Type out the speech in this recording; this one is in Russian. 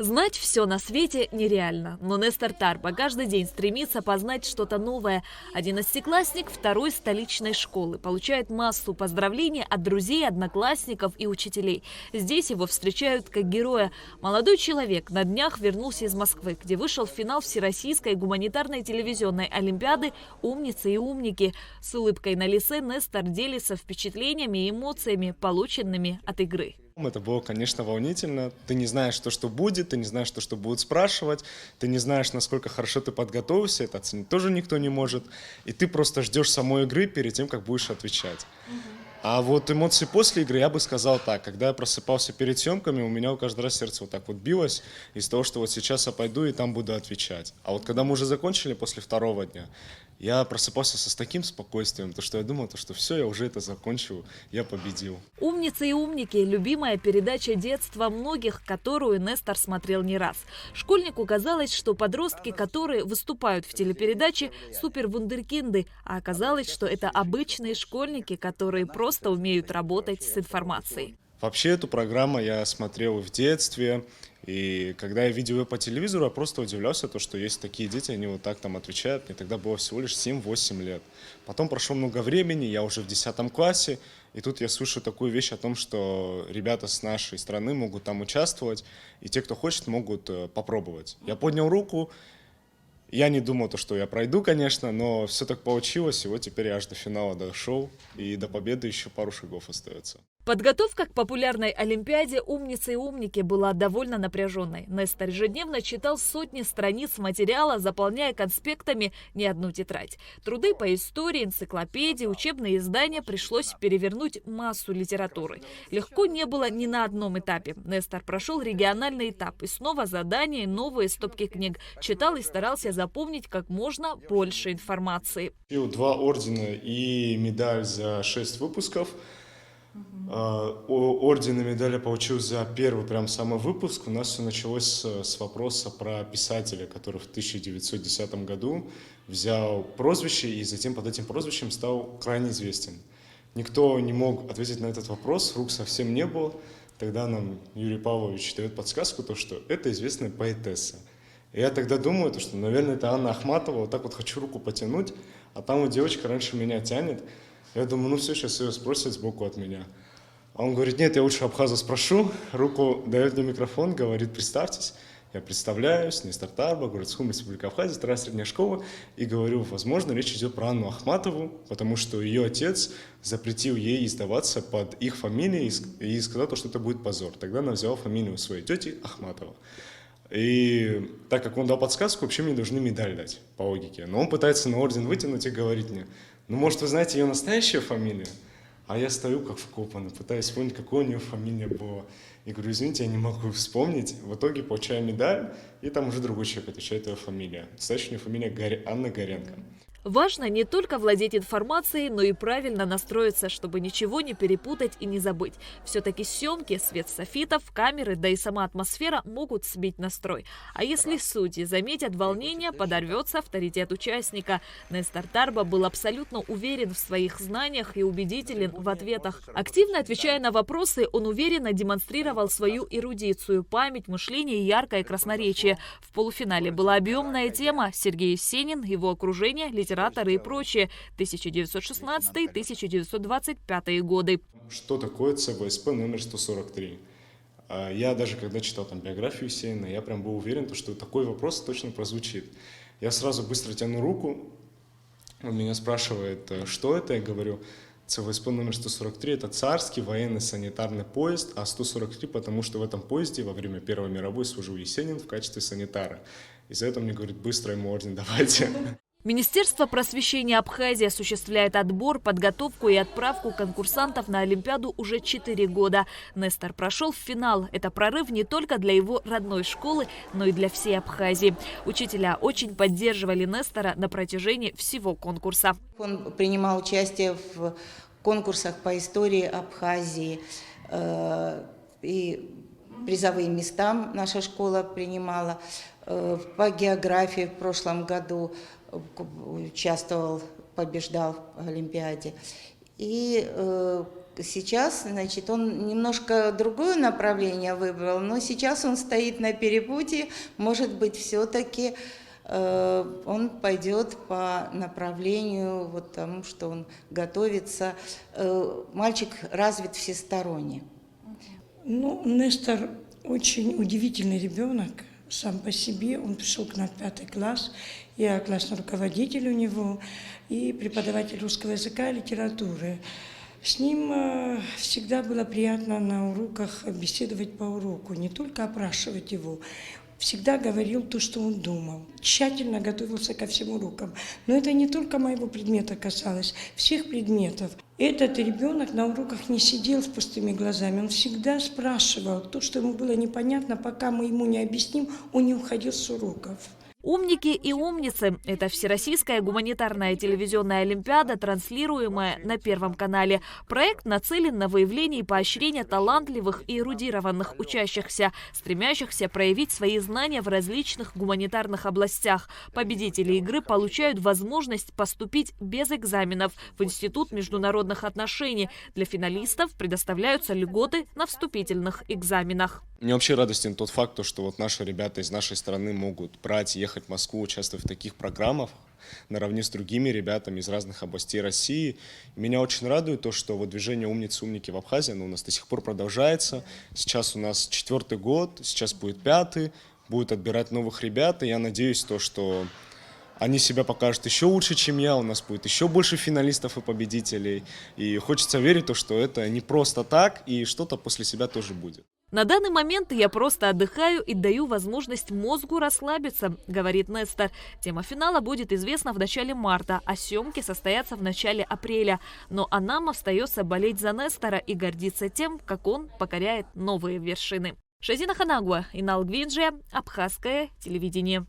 Знать все на свете нереально, но Нестор Тарба каждый день стремится познать что-то новое. 11-классник второй столичной школы получает массу поздравлений от друзей, одноклассников и учителей. Здесь его встречают как героя. Молодой человек на днях вернулся из Москвы, где вышел в финал Всероссийской гуманитарной телевизионной олимпиады «Умницы и умники». С улыбкой на лице Нестор делится впечатлениями и эмоциями, полученными от игры. Это было, конечно, волнительно. Ты не знаешь, что будет, ты не знаешь, что будут спрашивать, ты не знаешь, насколько хорошо ты подготовился, это оценить тоже никто не может. И ты просто ждешь самой игры перед тем, как будешь отвечать. А вот эмоции после игры, я бы сказал так, когда я просыпался перед съемками, у меня каждый раз сердце вот так вот билось из того, что вот сейчас я пойду и там буду отвечать. А вот когда мы уже закончили после второго дня, я просыпался с таким спокойствием, то что я думал, что все, я уже это закончил, я победил. «Умницы и умники» – любимая передача детства многих, которую Нестор смотрел не раз. Школьнику казалось, что подростки, которые выступают в телепередаче, супервундеркинды, а оказалось, что это обычные школьники, которые просто умеют работать с информацией. Вообще эту программу я смотрел в детстве, и когда я видел ее по телевизору, я просто удивлялся, что есть такие дети, они вот так там отвечают. Мне тогда было всего лишь 7-8 лет. Потом прошло много времени, я уже в 10 классе, и тут я слышу такую вещь о том, что ребята с нашей страны могут там участвовать, и те, кто хочет, могут попробовать. Я поднял руку, я не думал, что я пройду, конечно, но все так получилось, и вот теперь я аж до финала дошел, и до победы еще пару шагов остается. Подготовка к популярной олимпиаде «Умницы и умники» была довольно напряженной. Нестор ежедневно читал сотни страниц материала, заполняя конспектами не одну тетрадь. Труды по истории, энциклопедии, учебные издания пришлось перевернуть массу литературы. Легко не было ни на одном этапе. Нестор прошел региональный этап, и снова задания, новые стопки книг. Читал и старался запомнить как можно больше информации. 2 ордена и медаль за 6 выпусков. Орден и медаль я получил за первый прям самый выпуск. У нас все началось с вопроса про писателя, который в 1910 году взял прозвище и затем под этим прозвищем стал крайне известен. Никто не мог ответить на этот вопрос, рук совсем не было. Тогда нам Юрий Павлович дает подсказку, что это известная поэтесса. И я тогда думаю, что, наверное, это Анна Ахматова. Вот так вот хочу руку потянуть, а там вот девочка раньше меня тянет. Я думаю, все, сейчас ее спросят сбоку от меня. А он говорит, нет, я лучше Абхаза спрошу. Руку дает мне микрофон, говорит, представьтесь. Я представляюсь, Нестор Тарба, город Сухум, Республика Абхазия, 2-я средняя школа. И говорю, возможно, речь идет про Анну Ахматову, потому что ее отец запретил ей издаваться под их фамилией и сказал, что это будет позор. Тогда она взяла фамилию своей тети Ахматова. И так как он дал подсказку, вообще мне должны медаль дать, по логике. Но он пытается на орден вытянуть и говорит мне, может, вы знаете ее настоящую фамилию? А я стою как вкопанный, пытаюсь вспомнить, какая у нее фамилия была. И говорю, извините, я не могу вспомнить. В итоге получаю медаль, и там уже другой человек отвечает ее фамилия. Настоящая у нее фамилия Анна Горенко. Важно не только владеть информацией, но и правильно настроиться, чтобы ничего не перепутать и не забыть. Все-таки съемки, свет софитов, камеры, да и сама атмосфера могут сбить настрой. А если судьи заметят волнение, подорвется авторитет участника. Нестор Тарба был абсолютно уверен в своих знаниях и убедителен в ответах. Активно отвечая на вопросы, он уверенно демонстрировал свою эрудицию, память, мышление и яркое красноречие. В полуфинале была объемная тема: Сергей Есенин, его окружение, литераторы и прочее, 1916-1925 годы. Что такое ЦВСП номер 143? Я даже когда читал там биографию Есенина, я прям был уверен, что такой вопрос точно прозвучит. Я сразу быстро тяну руку, он меня спрашивает, что это, я говорю, ЦВСП номер 143 – это царский военный санитарный поезд, а 143, потому что в этом поезде во время Первой мировой служил Есенин в качестве санитара. И за это мне говорит, быстро ему орден давайте. Министерство просвещения Абхазии осуществляет отбор, подготовку и отправку конкурсантов на Олимпиаду уже 4 года. Нестор прошел в финал. Это прорыв не только для его родной школы, но и для всей Абхазии. Учителя очень поддерживали Нестора на протяжении всего конкурса. Он принимал участие в конкурсах по истории Абхазии и призовые места наша школа принимала. По географии в прошлом году участвовал, побеждал в Олимпиаде. И Сейчас, значит, он немножко другое направление выбрал, но сейчас он стоит на перепутье. Может быть, все-таки он пойдет по направлению вот тому, что он готовится. Мальчик развит всесторонне. Ну, Нестор очень удивительный ребенок сам по себе. Он пришел к нам в 5 класс. Я классный руководитель у него и преподаватель русского языка и литературы. С ним всегда было приятно на уроках беседовать по уроку, не только опрашивать его. Всегда говорил то, что он думал, тщательно готовился ко всем урокам. Но это не только моего предмета касалось, всех предметов. Этот ребенок на уроках не сидел с пустыми глазами, он всегда спрашивал то, что ему было непонятно, пока мы ему не объясним, он не уходил с уроков. «Умники и умницы» – это всероссийская гуманитарная телевизионная олимпиада, транслируемая на Первом канале. Проект нацелен на выявление и поощрение талантливых и эрудированных учащихся, стремящихся проявить свои знания в различных гуманитарных областях. Победители игры получают возможность поступить без экзаменов в Институт международных отношений. Для финалистов предоставляются льготы на вступительных экзаменах. Мне вообще радостен тот факт, что вот наши ребята из нашей страны могут брать, ехать в Москву, участвовать в таких программах наравне с другими ребятами из разных областей России. Меня очень радует то, что вот движение «Умницы-умники» в Абхазии, оно у нас до сих пор продолжается. Сейчас у нас 4-й год, сейчас будет 5-й, будут отбирать новых ребят, и я надеюсь, что они себя покажут еще лучше, чем я, у нас будет еще больше финалистов и победителей. И хочется верить, что это не просто так, и что-то после себя тоже будет. На данный момент я просто отдыхаю и даю возможность мозгу расслабиться, говорит Нестор. Тема финала будет известна в начале марта, а съемки состоятся в начале апреля. Но а нам остается болеть за Нестора и гордиться тем, как он покоряет новые вершины. Шазина Ханагуа, Инал Гвинджия, Абхазское телевидение.